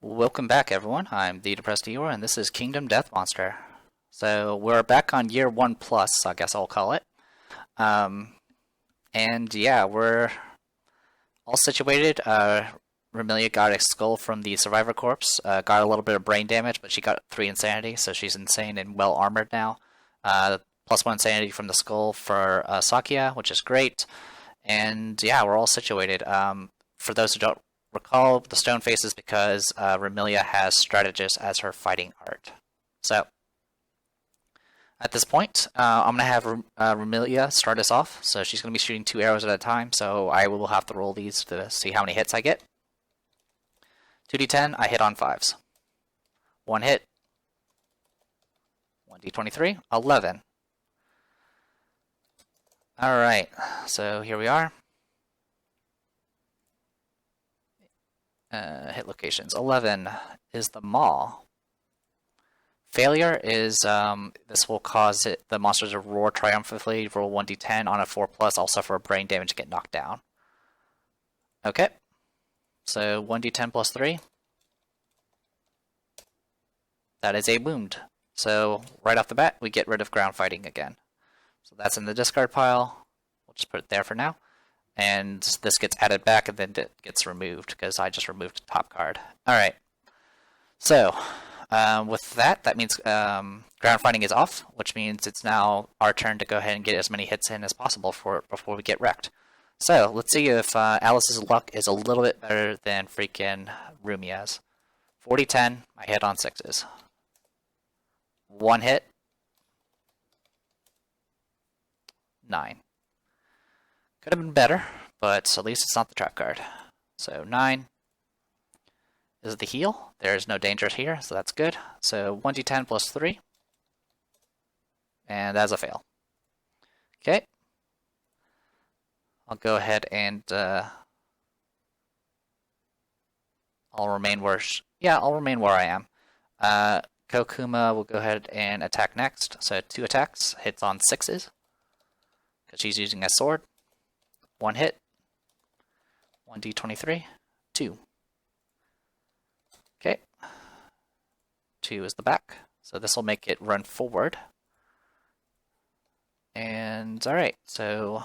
Welcome back, everyone. I'm the Depressed Eeyore, and this is Kingdom Death Monster. So we're back on year 1 plus, I guess I'll call it. And yeah, we're all situated. Remilia got a skull from the Survivor Corpse, got a little bit of brain damage, but she got 3 insanity, so she's insane and well armored now. +1 insanity from the skull for Sakia, which is great. And yeah, we're all situated. For those who don't recall, the stone face is because Remilia has strategist as her fighting art. So at this point, I'm going to have Remilia start us off. So she's going to be shooting 2 arrows at a time, so I will have to roll these to see how many hits I get. 2d10, I hit on 5s. 1 hit. 1d23, 11. Alright, so here we are. Hit locations. 11 is the maw. Failure is, this will cause the monster to roar triumphantly, roll 1d10 on a 4+, I'll suffer brain damage and get knocked down. Okay, so 1d10 plus 3. That is a wound. So right off the bat, we get rid of ground fighting again. So that's in the discard pile. We'll just put it there for now. And this gets added back and then it gets removed because I just removed the top card. Alright. So, with that means ground fighting is off, which means it's now our turn to go ahead and get as many hits in as possible before we get wrecked. So, let's see if Alice's luck is a little bit better than freaking Rumia's. 40-10, I hit on 6s. 1 hit. 9. Could have been better, but at least it's not the trap card. So 9 is the heal. There's no danger here, so that's good. So 1d10 plus 3. And that's a fail. Okay. I'll go ahead and I'll remain where I am. Kokuma will go ahead and attack next. So 2 attacks, hits on 6s. Because she's using a sword. 1 hit. 1d23. 2. Okay. 2 is the back. So this will make it run forward. And alright, so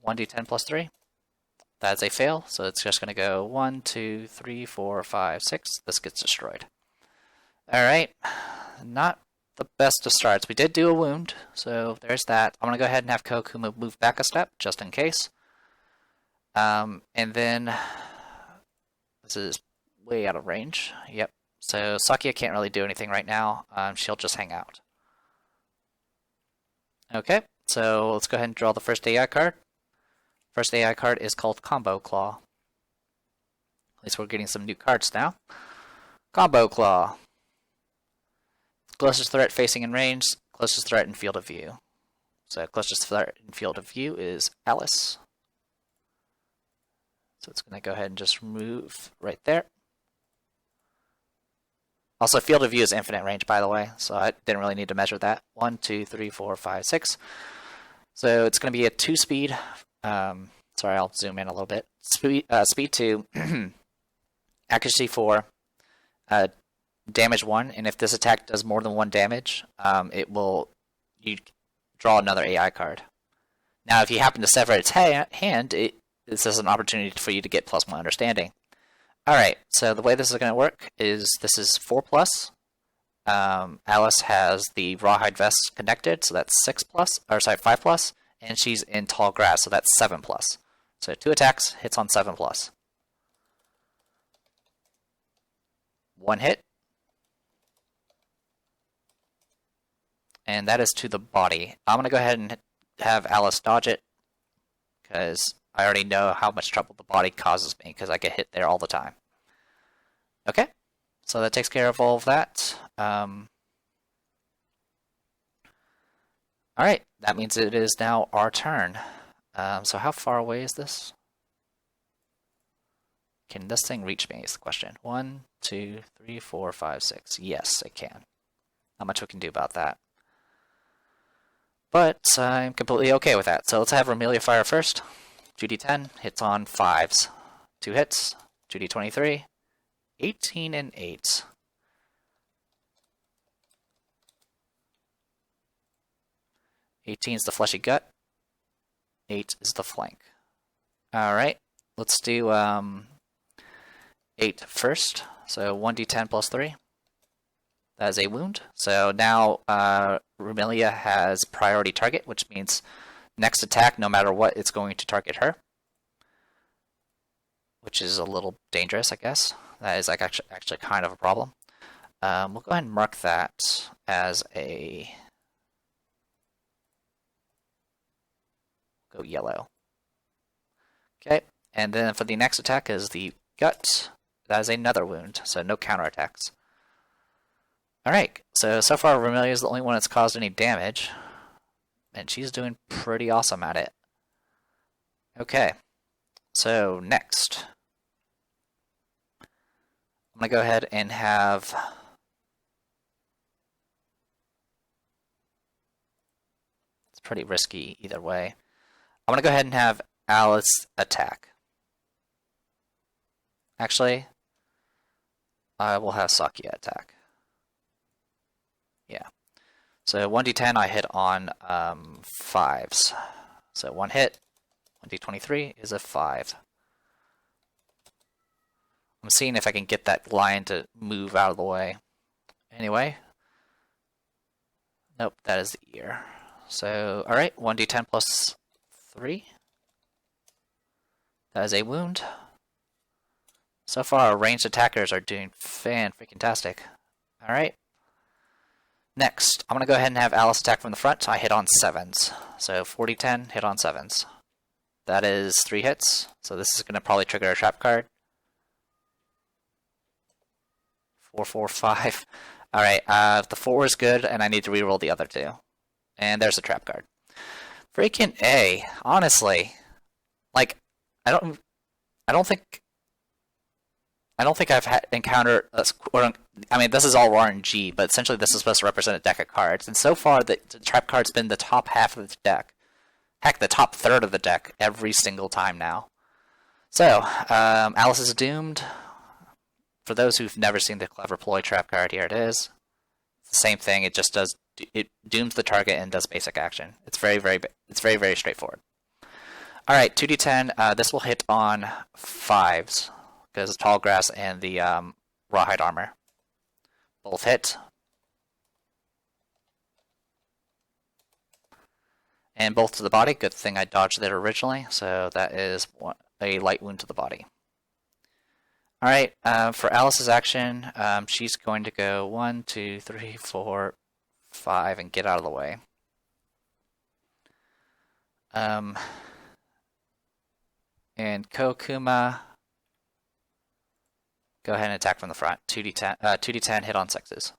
1d10 plus 3. That's a fail, so it's just going to go 1, 2, 3, 4, 5, 6. This gets destroyed. Alright, not the best of starts. We did do a wound, so there's that. I'm going to go ahead and have Kokuma move back a step, just in case. And then, this is way out of range. Yep, so Sakia can't really do anything right now. She'll just hang out. Okay, so let's go ahead and draw the first AI card. First AI card is called Combo Claw. At least we're getting some new cards now. Combo Claw. Closest threat facing in range, closest threat in field of view. So closest threat in field of view is Alice. So it's going to go ahead and just move right there. Also, field of view is infinite range, by the way, so I didn't really need to measure that. 1, 2, 3, 4, 5, 6. So it's going to be a 2 speed. Sorry, I'll zoom in a little bit. Speed 2, accuracy 4, damage 1, and if this attack does more than 1 damage, you draw another AI card. Now, if you happen to sever its hand, this is an opportunity for you to get +1 understanding. Alright, so the way this is going to work is this is 4+. Alice has the rawhide vest connected, so that's 5+, and she's in tall grass, so that's 7+. So 2 attacks, hits on 7+. 1 hit. And that is to the body. I'm going to go ahead and have Alice dodge it, because I already know how much trouble the body causes me, because I get hit there all the time. Okay, so that takes care of all of that. Alright, that means it is now our turn. So how far away is this? Can this thing reach me is the question. 1, 2, 3, 4, 5, 6. Yes, it can. Not much we can do about that. But I'm completely okay with that. So let's have Remilia fire first. 2d10, hits on 5s. 2 hits, 2d23, 18 and 8. 18 is the fleshy gut. 8 is the flank. Alright, let's do 8 first. So 1d10 plus 3. That is a wound. So now Rumelia has priority target, which means next attack, no matter what, it's going to target her. Which is a little dangerous, I guess. That is like actually kind of a problem. We'll go ahead and mark that as a... Go yellow. Okay, and then for the next attack is the gut. That is another wound, so no counterattacks. Alright, so far Rumelia is the only one that's caused any damage. And she's doing pretty awesome at it. Okay, so next. I'm going to go ahead and have... It's pretty risky either way. I'm going to go ahead and have Alice attack. Actually, I will have Sakia attack. Yeah. So 1d10 I hit on 5s. So 1 hit, 1d23 is a 5. I'm seeing if I can get that lion to move out of the way. Anyway. Nope, that is the ear. So, alright, 1d10 plus 3. That is a wound. So far, our ranged attackers are doing fan-freaking-tastic. Alright. Next, I'm going to go ahead and have Alice attack from the front. I hit on 7s. So 40-10, hit on 7s. That is 3 hits. So this is going to probably trigger a trap card. 4, 4, 5. Alright, the 4 is good, and I need to reroll the other 2. And there's a trap card. Freaking A. Honestly. Like, I don't think I've encountered I mean, this is all RNG, but essentially this is supposed to represent a deck of cards. And so far, the trap card's been the top half of the deck. Heck, the top third of the deck every single time now. So, Alice is doomed. For those who've never seen the Clever Ploy trap card, here it is. It's the same thing. It just does. It dooms the target and does basic action. It's very straightforward. All right, 2d10. This will hit on 5s because it's tall grass and the rawhide armor. Both hit. And both to the body. Good thing I dodged it originally. So that is a light wound to the body. Alright, for Alice's action, she's going to go 1, 2, 3, 4, 5 and get out of the way. And Kokuma, go ahead and attack from the front. 2d10 hit on 6s.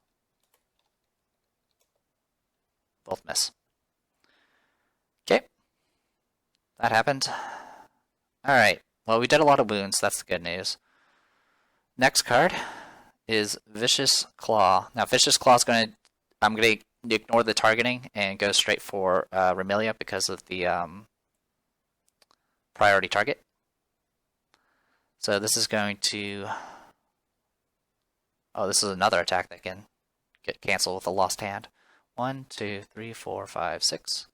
Both miss. Okay, that happened. Alright, well, we did a lot of wounds, that's the good news. Next card is Vicious Claw. Now, Vicious Claw is I'm going to ignore the targeting and go straight for Rumelia because of the priority target. So this is going to... Oh, this is another attack that can get canceled with a lost hand. 1, 2, 3, 4, 5, 6.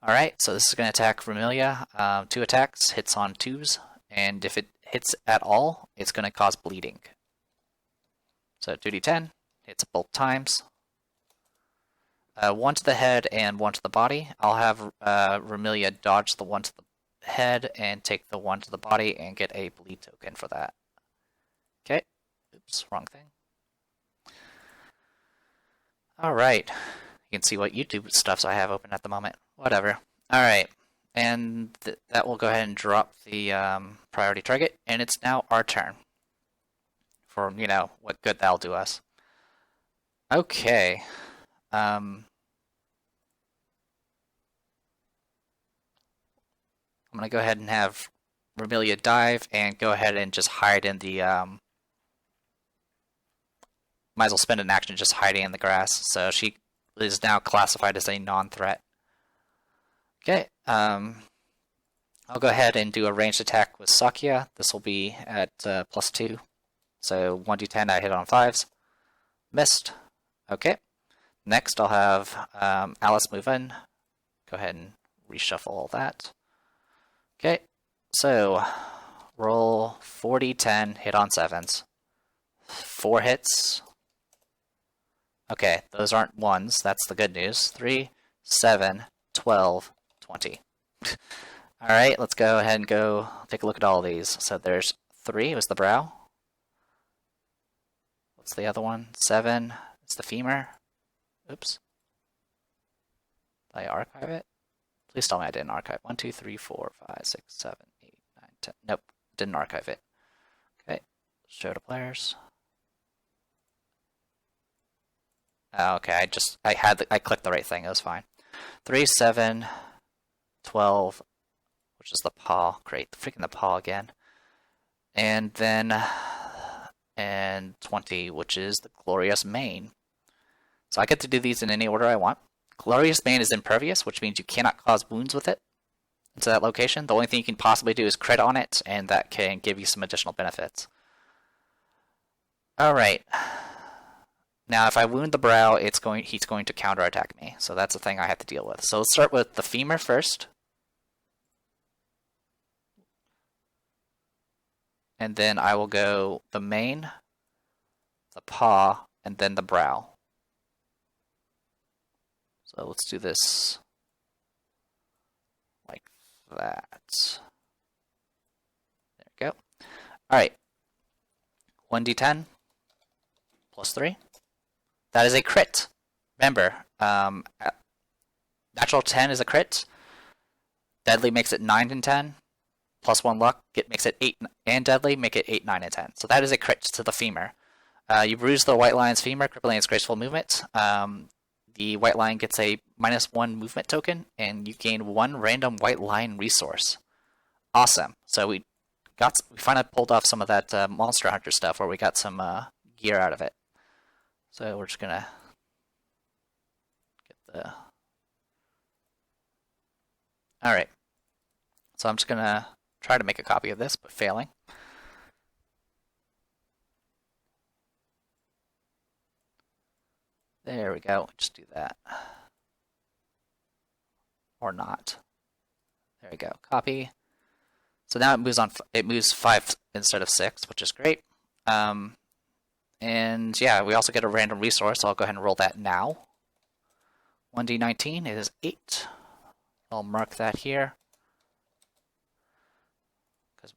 Alright, so this is going to attack Rumelia. 2 attacks, hits on 2s, and if it hits at all, it's going to cause bleeding. So 2d10, hits both times. 1 to the head and 1 to the body. I'll have Rumelia dodge the 1 to the head and take the 1 to the body and get a bleed token for that. Okay. Oops, wrong thing. Alright. You can see what YouTube stuffs I have open at the moment. Whatever. Alright. And that will go ahead and drop the priority target, and it's now our turn. For, you know, what good that'll do us. Okay. I'm going to go ahead and have Rumelia dive, and go ahead and just hide in the... might as well spend an action just hiding in the grass, so she is now classified as a non-threat. Okay, I'll go ahead and do a ranged attack with Sakia. This will be at +2. So 1d10 I hit on 5s. Missed. Okay. Next I'll have Alice move in. Go ahead and reshuffle all that. Okay. So roll 4d10, hit on 7s. 4 hits. Okay, those aren't 1s. That's the good news. 3, 7, 12, 20. Alright, let's go ahead and go take a look at all of these. So there's 3 was the brow. What's the other one? 7 is the femur. Oops. Did I archive it? Please tell me I didn't archive. 1, 2, 3, 4, 5, 6, 7, 8, 9, 10. Nope, didn't archive it. Okay, show to players. Okay, I clicked the right thing. It was fine. 3, 7, 12, which is the paw. Great, freaking the paw again. And then 20, which is the glorious mane. So I get to do these in any order I want. Glorious mane is impervious, which means you cannot cause wounds with it into that location. The only thing you can possibly do is crit on it, and that can give you some additional benefits. All right. Now, if I wound the brow, he's going to counterattack me. So that's the thing I have to deal with. So let's start with the femur first. And then I will go the mane, the paw, and then the brow. So let's do this like that. There we go. All right. 1d10 plus 3. That is a crit. Remember, natural 10 is a crit. Deadly makes it 9 and 10. Plus 1 luck, it makes it 8, and deadly make it 8, 9, and 10. So that is a crit to the femur. You bruise the white lion's femur, crippling its graceful movement. The white lion gets a -1 movement token, and you gain 1 random white lion resource. Awesome. So we finally pulled off some of that Monster Hunter stuff, where we got some gear out of it. So we're just gonna get the. All right. So I'm just gonna try to make a copy of this, but failing. There we go. Just do that. Or not. There we go. Copy. So now it moves on. It moves 5 instead of 6, which is great. And yeah, we also get a random resource. So I'll go ahead and roll that now. 1d19 is 8. I'll mark that here. Because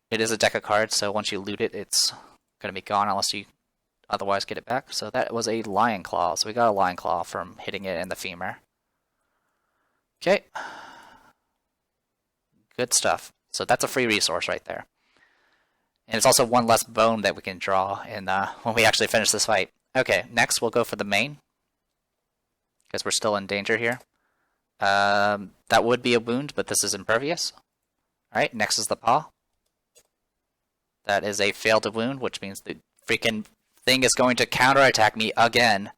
it is a deck of cards, so once you loot it, it's going to be gone unless you otherwise get it back. So that was a lion claw. So we got a lion claw from hitting it in the femur. Okay. Good stuff. So that's a free resource right there. And it's also 1 less bone that we can draw in when we actually finish this fight. Okay, next we'll go for the mane. Because we're still in danger here. That would be a wound, but this is impervious. Alright, next is the paw. That is a failed to wound, which means the freaking thing is going to counterattack me again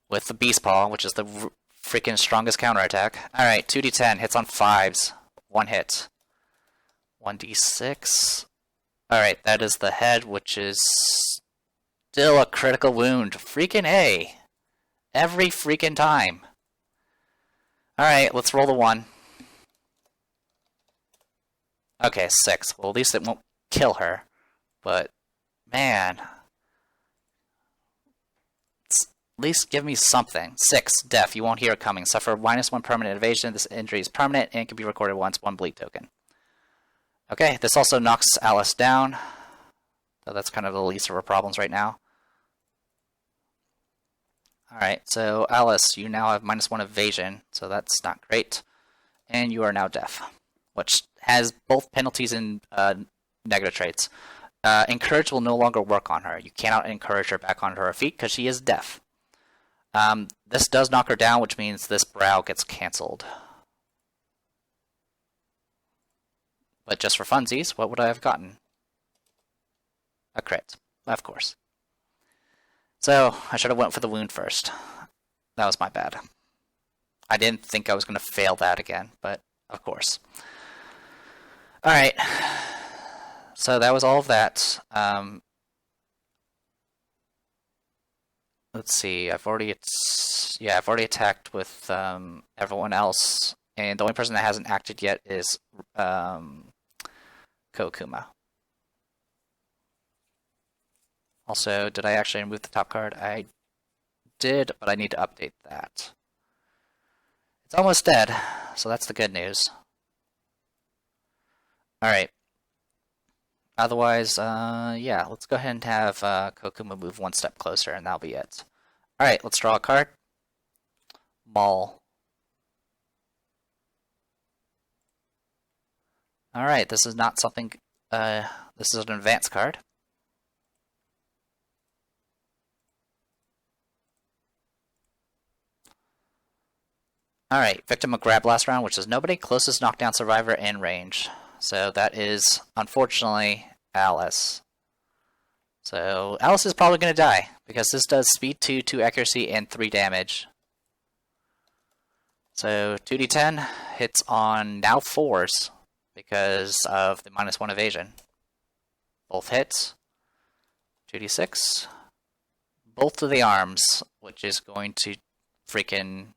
with the beast paw, which is the freaking strongest counterattack. Alright, 2d10 hits on 5s. 1 hit. 1d6. Alright, that is the head, which is still a critical wound. Freaking A. Every freaking time. Alright, let's roll the 1. Okay, 6. Well, at least it won't kill her. But, man. At least give me something. 6. Deaf. You won't hear it coming. Suffer -1 permanent evasion. This injury is permanent and can be recorded once. 1 bleed token. Okay, this also knocks Alice down. So that's kind of the least of her problems right now. Alright, so Alice, you now have -1 evasion, so that's not great. And you are now deaf, which has both penalties and negative traits. Encourage will no longer work on her. You cannot encourage her back onto her feet because she is deaf. This does knock her down, which means this brow gets cancelled. But just for funsies, what would I have gotten? A crit, of course. So, I should have went for the wound first. That was my bad. I didn't think I was going to fail that again, but of course. Alright. So that was all of that. let's see. I've already attacked with everyone else, and the only person that hasn't acted yet is Kokuma. Also, did I actually remove the top card? I did, but I need to update that. It's almost dead, so that's the good news. Alright. Otherwise, yeah, let's go ahead and have Kokuma move one step closer, and that'll be it. Alright, let's draw a card. Maul. Alright, this is not something, this is an advanced card. Alright, victim of grab last round, which is nobody, closest knockdown survivor in range. So that is, unfortunately, Alice. So Alice is probably going to die, because this does speed 2, 2 accuracy, and 3 damage. So 2d10 hits on now 4s, because of the -1 evasion. Both hits. 2d6. Both of the arms, which is going to freaking...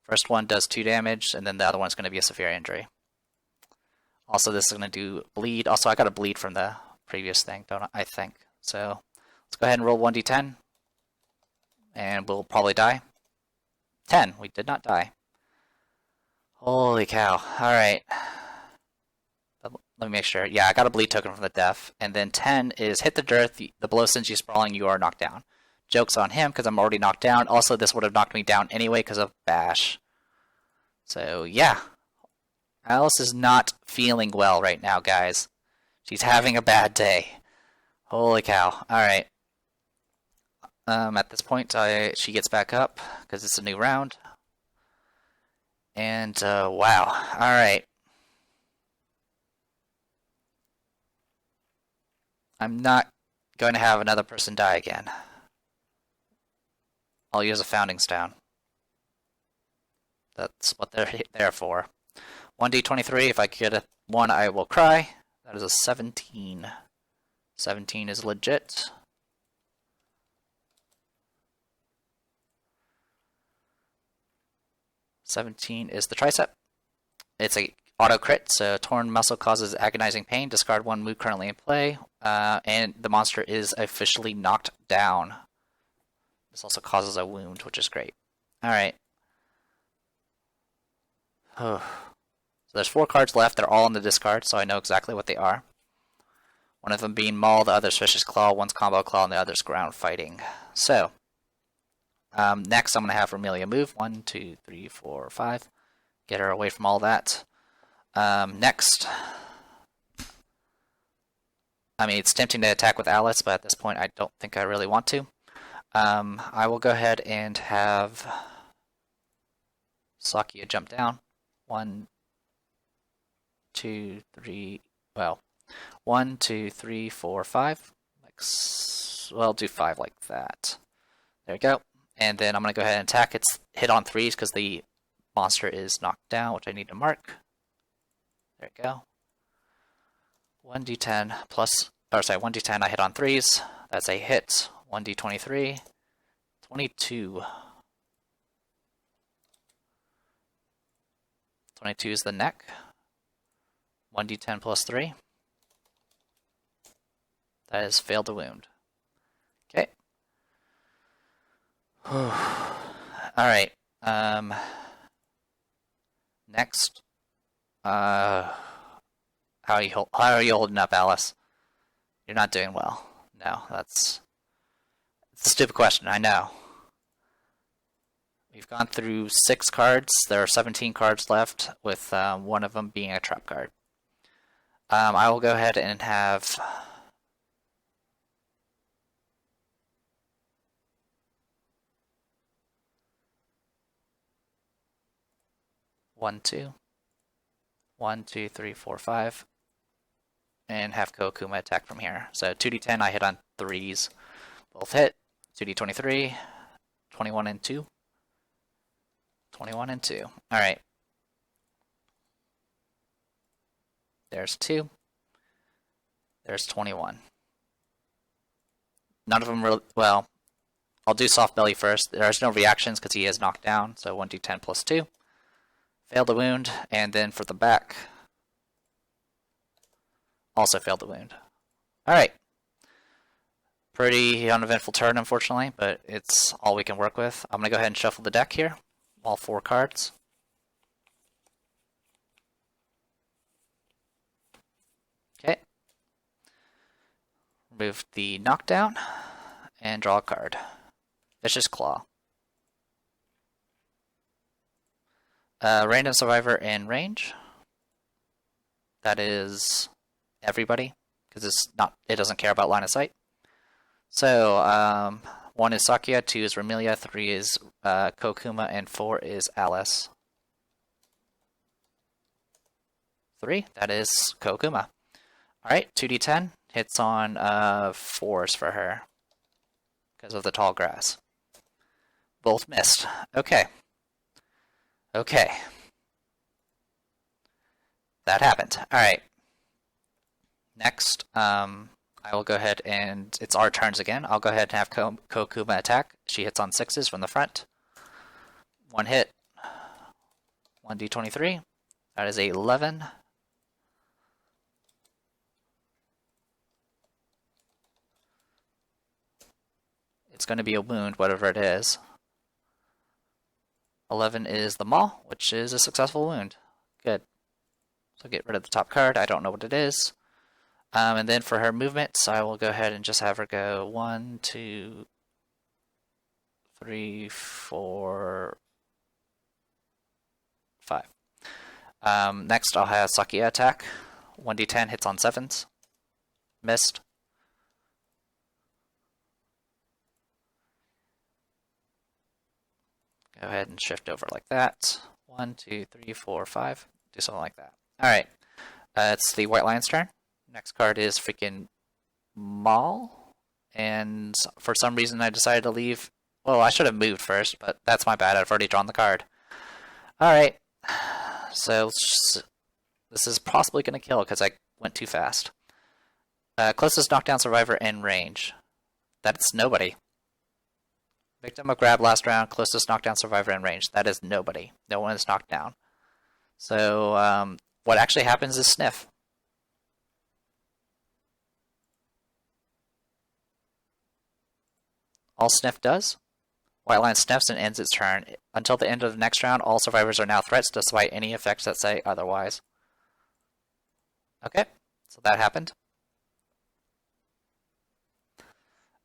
First one does 2 damage, and then the other one's going to be a severe injury. Also, this is going to do bleed. Also, I got a bleed from the previous thing, don't I think. So, let's go ahead and roll 1d10. And we'll probably die. 10. We did not die. Holy cow. Alright. Let me make sure. Yeah, I got a bleed token from the death. And then 10 is hit the dirt. The blow sends you sprawling. You are knocked down. Joke's on him, because I'm already knocked down. Also, this would have knocked me down anyway because of Bash. So, yeah. Alice is not feeling well right now, guys. She's having a bad day. Holy cow. Alright. At this point, she gets back up, because it's a new round. And, wow. Alright. I'm not going to have another person die again. I'll use a founding stone. That's what they're there for. 1d23, if I get a 1, I will cry. That is a 17. 17 is legit. $17 is the tricep. It's a auto crit, so torn muscle causes agonizing pain. Discard 1 move currently in play, and the monster is officially knocked down. This also causes a wound, which is great. Alright. So there's 4 cards left. They're all in the discard, so I know exactly what they are. One of them being Maul, the other's Fish's Claw, one's Combo Claw, and the other's Ground Fighting. So, next I'm going to have Romelia move. 1, 2, 3, 4, 5. Get her away from all that. Next, I mean, it's tempting to attack with Alice, but at this point I don't think I really want to. I will go ahead and have Sakia jump down. 1, 2, 3, well, 1, 2, 3, 4, 5. Well, I'll do 5 like that. There we go. And then I'm going to go ahead and attack. It's hit on 3s because the monster is knocked down, which I need to mark. There we go. 1d10 plus, or sorry, 1d10 I hit on 3s. That's a hit. 1d23. 22. 22 is the neck. 1d10 plus 3. That is failed to wound. Okay. Alright. Next. How are you holding up, Alice? You're not doing well. No, it's a stupid question, I know. We've gone through 6 cards. There are 17 cards left, with one of them being a trap card. I will go ahead and have... One, two. 1, 2, 3, 4, 5. And have Kokuma attack from here. So 2d10, I hit on 3s. Both hit. 2d23. 21 and 2. 21 and 2. Alright. There's 2. There's 21. None of them really... Well, I'll do soft belly first. There's no reactions because he is knocked down, so 1d10 plus 2. Failed the wound, and then for the back, also failed the wound. Alright. Pretty uneventful turn, unfortunately, but it's all we can work with. I'm going to go ahead and shuffle the deck here. All 4 cards. Okay. Remove the knockdown, and draw a card. Vicious Claw. Random survivor in range. That is everybody, because it doesn't care about line of sight. So 1 is Sakia, 2 is Remilia, 3 is Kokuma, and 4 is Alice. 3, that is Kokuma. Alright, 2d10 hits on 4s for her because of the tall grass. Both missed. Okay. Okay. That happened. Alright. Next, I will go ahead and... It's our turns again. I'll go ahead and have Kokuma attack. She hits on 6s from the front. 1 hit. 1d23. That is a 11. It's going to be a wound, whatever it is. 11 is the maw, which is a successful wound. Good. So get rid of the top card. I don't know what it is. And then for her movements, I will go ahead and just have her go 1, 2, 3, 4, 5. Next, I'll have Sakia attack. 1d10 hits on 7s. Missed. Go ahead and shift over like that. 1, 2, 3, 4, 5. Do something like that. Alright. It's the White Lion's turn. Next card is freaking Maul. And for some reason I decided to leave. Well, I should have moved first, but that's my bad. I've already drawn the card. Alright. So this is possibly going to kill because I went too fast. Closest knockdown survivor in range. That's nobody. Victim of grab last round, closest knockdown survivor in range. That is nobody. No one is knocked down. So what actually happens is sniff. All sniff does. White Lion sniffs and ends its turn. Until the end of the next round, all survivors are now threats despite any effects that say otherwise. Okay, so that happened.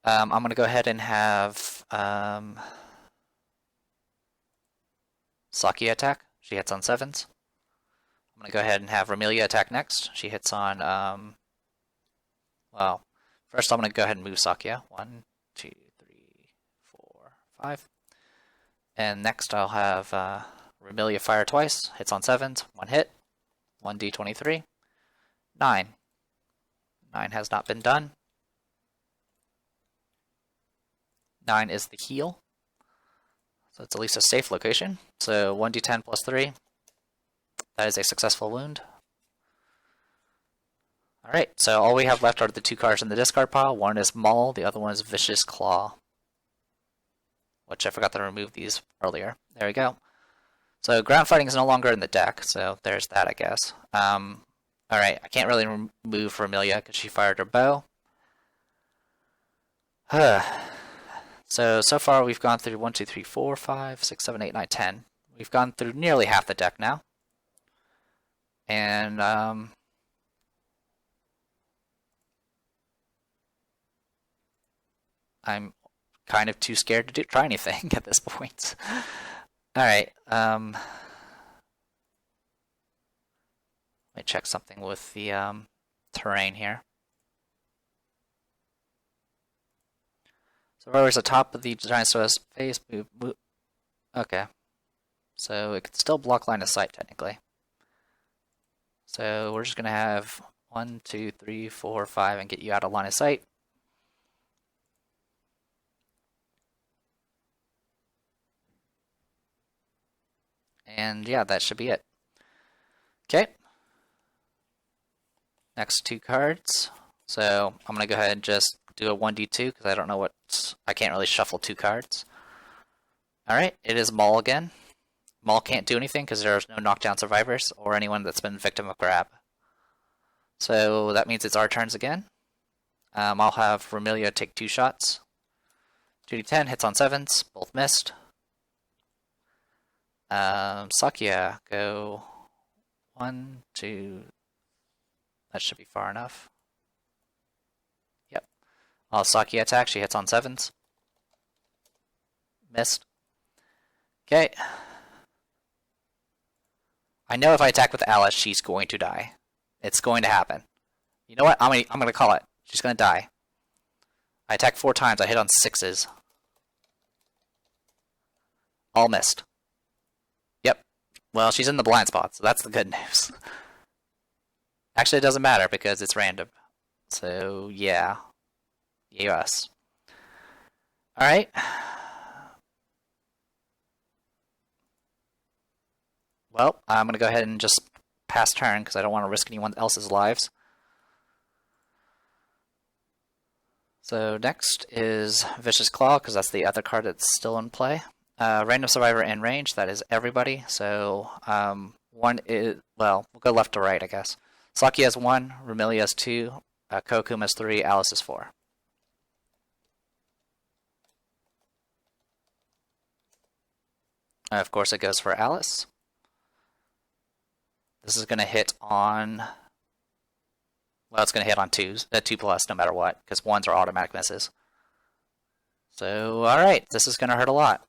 I'm going to go ahead and have Saki attack. She hits on 7s. I'm going to go ahead and have Remilia attack next. She hits on, well, first I'm going to go ahead and move Sakia. 1, 2, 3, 4, 5. And next I'll have Remilia fire twice. Hits on 7s. 1 hit. 1d23. 9. 9 has not been done. 9 is the heal. So it's at least a safe location. So 1d10 plus 3. That is a successful wound. Alright, so all we have left are the 2 cards in the discard pile. One is Maul, the other one is Vicious Claw. Which I forgot to remove these earlier. There we go. So ground fighting is no longer in the deck, so there's that, I guess. Alright, I can't really remove Remilia because she fired her bow. So far we've gone through 1, 2, 3, 4, 5, 6, 7, 8, 9, 10. We've gone through nearly half the deck now. And, I'm kind of too scared to try anything at this point. Alright, let me check something with the terrain here. So where's the top of the giant stow's face? Move. Okay. So it could still block line of sight, technically. So we're just going to have 1, 2, 3, 4, 5 and get you out of line of sight. And yeah, that should be it. Okay. Next 2 cards. So I'm going to go ahead and just do a 1d2 because I don't know I can't really shuffle 2 cards. Alright, it is Maul again. Maul can't do anything because there's no knockdown survivors or anyone that's been victim of grab. So that means it's our turns again. I'll have Romelia take 2 shots. 2d10 hits on 7s, both missed. Sakya, go 1, 2. That should be far enough. Yep. Sakya attack, she hits on 7s. Missed. Okay. I know if I attack with Alice, she's going to die. It's going to happen. You know what? I'm gonna call it. She's gonna die. I attack 4 times. I hit on 6s. All missed. Yep. Well, she's in the blind spot, so that's the good news. Actually, it doesn't matter because it's random. So, yeah. Yes. Alright. Well, I'm going to go ahead and just pass turn because I don't want to risk anyone else's lives. So next is Vicious Claw because that's the other card that's still in play. Random survivor in range, that is everybody. So one is, well, we'll go left to right, I guess. Saki has 1, Romelia has 2, Kokuma has 3, Alice has 4. Of course, it goes for Alice. This is going to hit on, well, it's going to hit on 2s, 2+ no matter what, because 1s are automatic misses. So, alright, this is going to hurt a lot.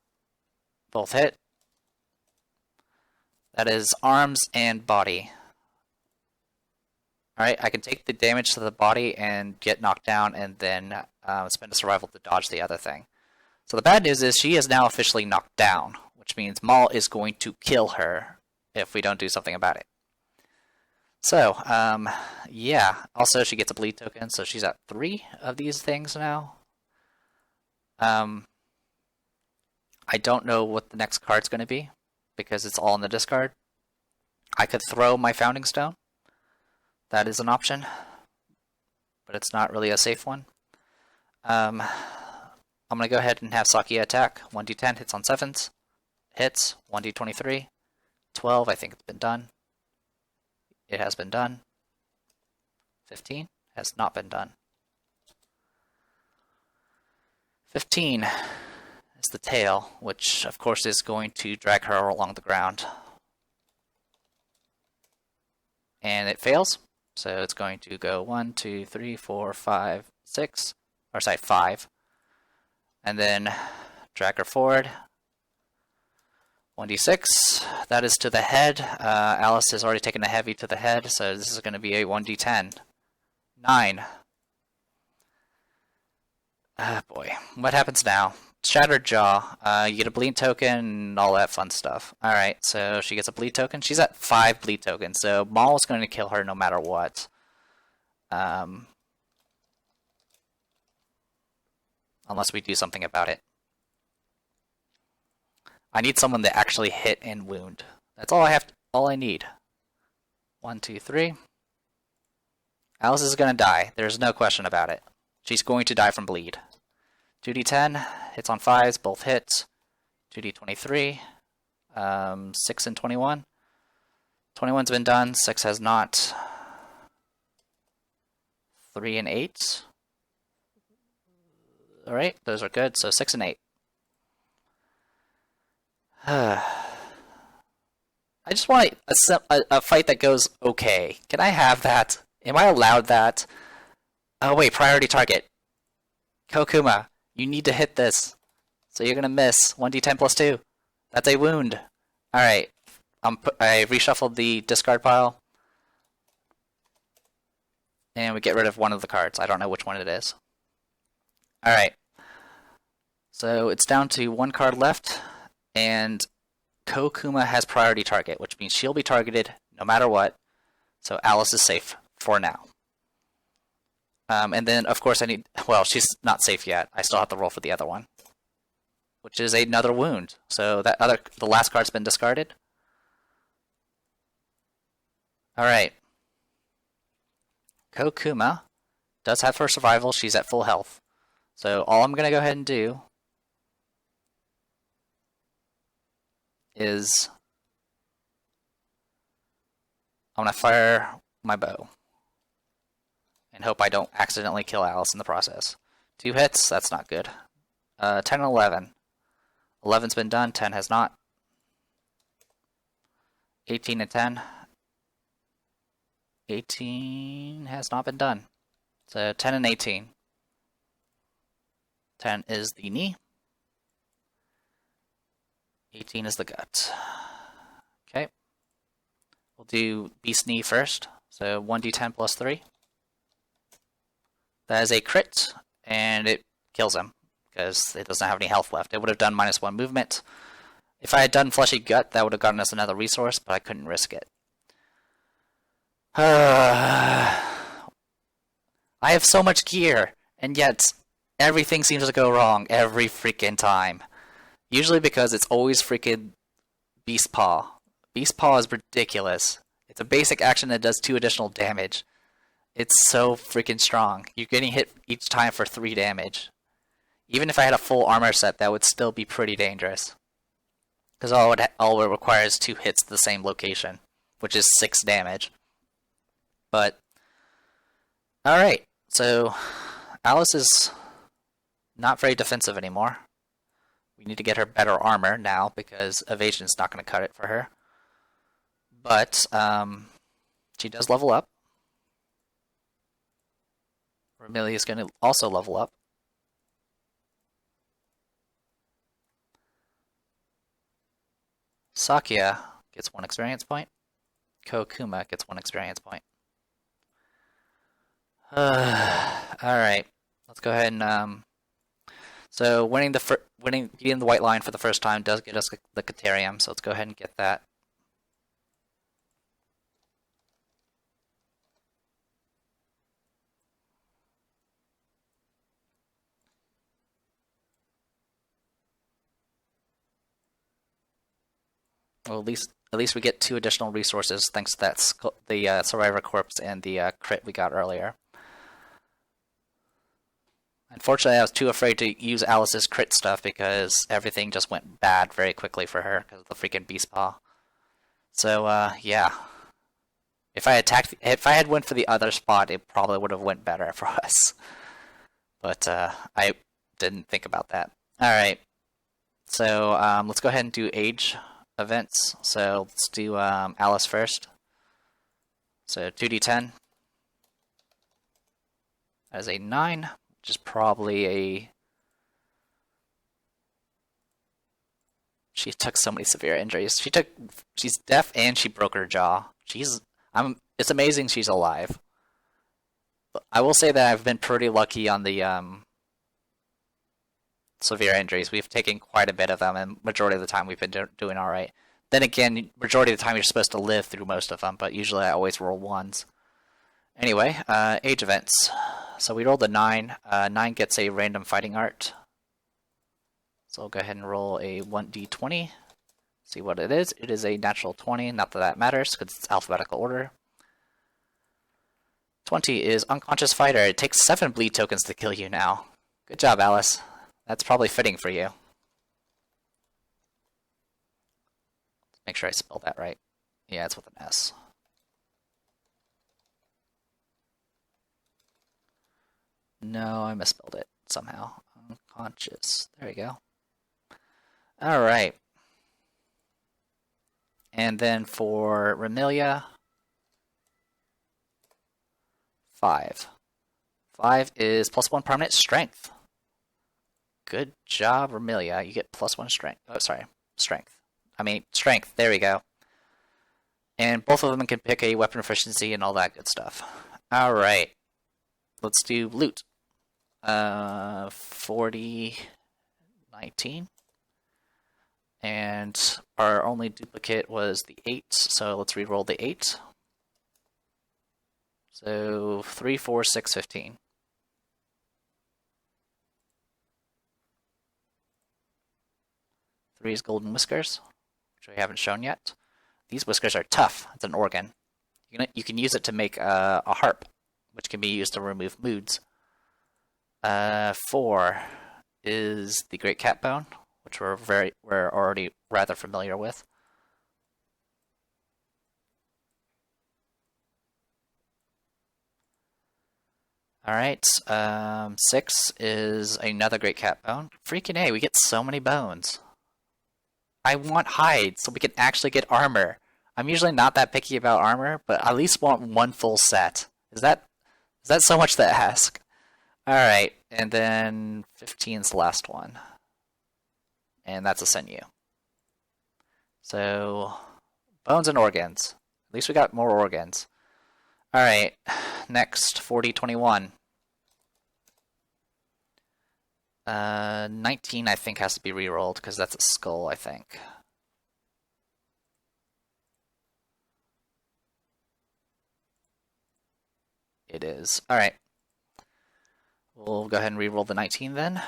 Both hit. That is arms and body. Alright, I can take the damage to the body and get knocked down and then spend a survival to dodge the other thing. So the bad news is she is now officially knocked down, which means Maul is going to kill her if we don't do something about it. So, yeah. Also, she gets a bleed token, so she's at 3 of these things now. I don't know what the next card's going to be, because it's all in the discard. I could throw my Founding Stone. That is an option, but it's not really a safe one. I'm going to go ahead and have Sakia attack. 1d10 hits on 7s. Hits. 1d23. 12, I think it's been done. It has been done. 15 has not been done. 15 is the tail, which of course is going to drag her along the ground. And it fails, so it's going to go 1, 2, 3, 4, 5, 6, or sorry, 5. And then drag her forward. 1d6, that is to the head. Alice has already taken a heavy to the head, so this is going to be a 1d10. 9. Boy, what happens now? Shattered Jaw. You get a bleed token and all that fun stuff. Alright, so she gets a bleed token. She's at 5 bleed tokens, so Maul's going to kill her no matter what. Unless we do something about it. I need someone to actually hit and wound. That's all all I need. 1, 2, 3. Alice is going to die. There's no question about it. She's going to die from bleed. 2d10, hits on 5s, both hits. 2d23, 6 and 21. 21's been done, 6 has not. 3 and 8. Alright, those are good, so 6 and 8. I just want a fight that goes okay. Can I have that? Am I allowed that? Oh wait, priority target. Kokuma, you need to hit this. So you're gonna miss. 1d10 plus 2. That's a wound. Alright. I reshuffled the discard pile. And we get rid of one of the cards. I don't know which one it is. Alright. So it's down to 1 card left. And Kokuma has priority target, which means she'll be targeted no matter what. So Alice is safe for now. And then, of course, well, she's not safe yet. I still have to roll for the other one, which is another wound. So the last card's been discarded. All right. Kokuma does have her survival. She's at full health. So all I'm going to go ahead and do is I'm going to fire my bow and hope I don't accidentally kill Alice in the process. 2 hits, that's not good. 10 and 11. 11's been done, 10 has not. 18 and 10. 18 has not been done. So 10 and 18. 10 is the knee. 18 is the gut. Okay. We'll do beast knee first. So 1d10 plus 3. That is a crit, and it kills him because it doesn't have any health left. It would have done -1 movement. If I had done fleshy gut, that would have gotten us another resource, but I couldn't risk it. I have so much gear, and yet everything seems to go wrong every freaking time. Usually because it's always freaking Beast Paw. Beast Paw is ridiculous. It's a basic action that does 2 additional damage. It's so freaking strong. You're getting hit each time for 3 damage. Even if I had a full armor set, that would still be pretty dangerous. Because all it requires is 2 hits to the same location, which is 6 damage. But, alright, so Alice is not very defensive anymore. We need to get her better armor now, because evasion's not going to cut it for her. But, she does level up. Romelia is going to also level up. Sakya gets 1 experience point. Kokuma gets 1 experience point. Alright, let's go ahead and so beating the white line for the first time does get us the Caterium, so let's go ahead and get that. Well, at least we get 2 additional resources thanks to that the Survivor Corpse and the crit we got earlier. Unfortunately, I was too afraid to use Alice's crit stuff because everything just went bad very quickly for her because of the freaking Beast Paw. So, yeah. If I had went for the other spot, it probably would have went better for us. But I didn't think about that. Alright. So, let's go ahead and do age events. So, let's do Alice first. So, 2d10. That is a 9. Which is probably a... She took so many severe injuries. She's deaf and she broke her jaw. It's amazing she's alive. But I will say that I've been pretty lucky on the severe injuries. We've taken quite a bit of them, and majority of the time we've been doing alright. Then again, majority of the time you're supposed to live through most of them, but usually I always roll 1s. Anyway, age events. So we rolled a 9. 9 gets a random fighting art. So I'll go ahead and roll a 1d20. See what it is. It is a natural 20. Not that that matters, because it's alphabetical order. 20 is Unconscious Fighter. It takes 7 bleed tokens to kill you now. Good job, Alice. That's probably fitting for you. Make sure I spelled that right. Yeah, it's with an S. No, I misspelled it somehow. Unconscious. There we go. Alright. And then for Romelia, 5. 5 is +1 permanent strength. Good job, Romelia. You get +1 strength. Oh, sorry. Strength. Strength. There we go. And both of them can pick a weapon efficiency and all that good stuff. Alright. Let's do loot. 40, 19. And our only duplicate was the 8, so let's re-roll the 8. So 3, 4, 6, 15. 3 is Golden Whiskers, which we haven't shown yet. These whiskers are tough. It's an organ. You can use it to make a harp, which can be used to remove moods. 4 is the Great Cat Bone, which we're already rather familiar with. Alright, 6 is another Great Cat Bone. Freaking A, we get so many bones. I want hide so we can actually get armor. I'm usually not that picky about armor, but I at least want one full set. Is that so much to ask? Alright, and then 15 is the last one. And that's a sinew. So, bones and organs. At least we got more organs. Alright, next, 4021. 19 I think has to be rerolled because that's a skull, I think. It is. Alright. We'll go ahead and reroll the 19 then,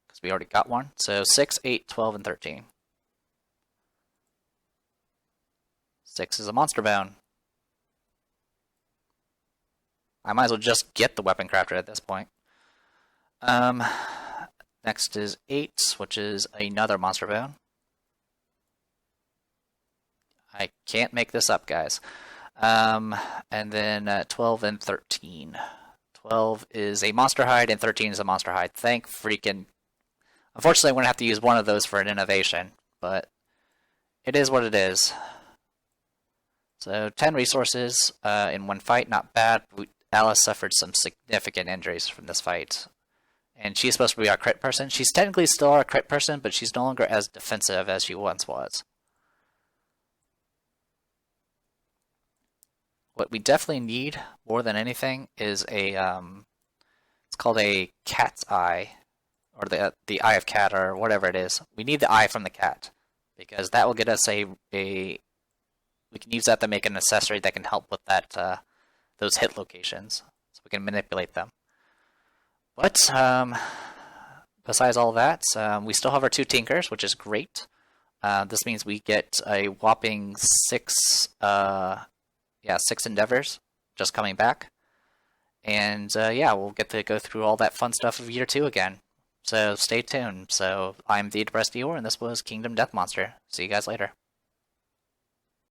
because we already got one. So 6, 8, 12, and 13. 6 is a monster bone. I might as well just get the weapon crafter at this point. Next is 8, which is another monster bone. I can't make this up, guys. And then 12 and 13. 12 is a monster hide, and 13 is a monster hide. Thank freaking... Unfortunately, I'm going to have to use one of those for an innovation, but it is what it is. So 10 resources in one fight, not bad. Alice suffered some significant injuries from this fight. And she's supposed to be our crit person. She's technically still our crit person, but she's no longer as defensive as she once was. What we definitely need more than anything is a it's called a cat's eye, or the eye of cat, or whatever it is. We need the eye from the cat, because that will get us we can use that to make an accessory that can help with that those hit locations, so we can manipulate them. But besides all that, we still have our 2 tinkers, which is great. This means we get a whopping 6 endeavors just coming back. And yeah, we'll get to go through all that fun stuff of year 2 again. So stay tuned. So I'm the Depressed Eeyore, and this was Kingdom Death Monster. See you guys later.